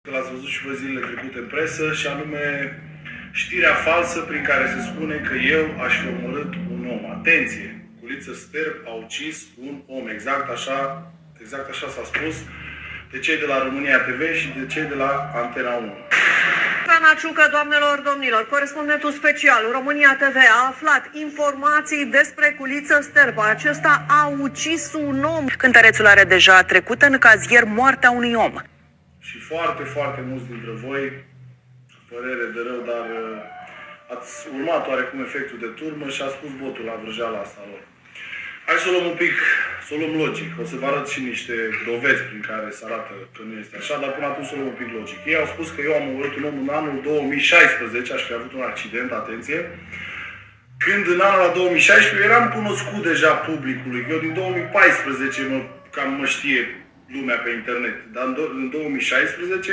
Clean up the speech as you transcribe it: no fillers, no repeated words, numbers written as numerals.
L-ați văzut și vă zilele trecute în presă, și anume știrea falsă prin care se spune că eu aș fi omorât un om. Atenție! Culiță Sterp a ucis un om. Exact așa s-a spus de cei de la România TV și de cei de la Antena 1. Ana Ciucă, doamnelor, domnilor, corespondentul special România TV a aflat informații despre Culiță Sterp. Acesta a ucis un om. Cântărețul are deja trecut în cazier moartea unui om. Și foarte, foarte mulți dintre voi, părere de rău, dar ați urmat oarecum efectul de turmă și ați pus botul la vrăjeala asta lor. Hai să o luăm un pic, să o luăm logic. O să vă arăt și niște dovezi prin care se arată că nu este așa, dar până atunci să o luăm un pic logic. Ei au spus că eu am omorât un om în anul 2016, aș fi avut un accident, atenție, când în anul 2016 eram cunoscut deja publicului. Eu din 2014 cam mă știe lumea pe internet, dar în 2016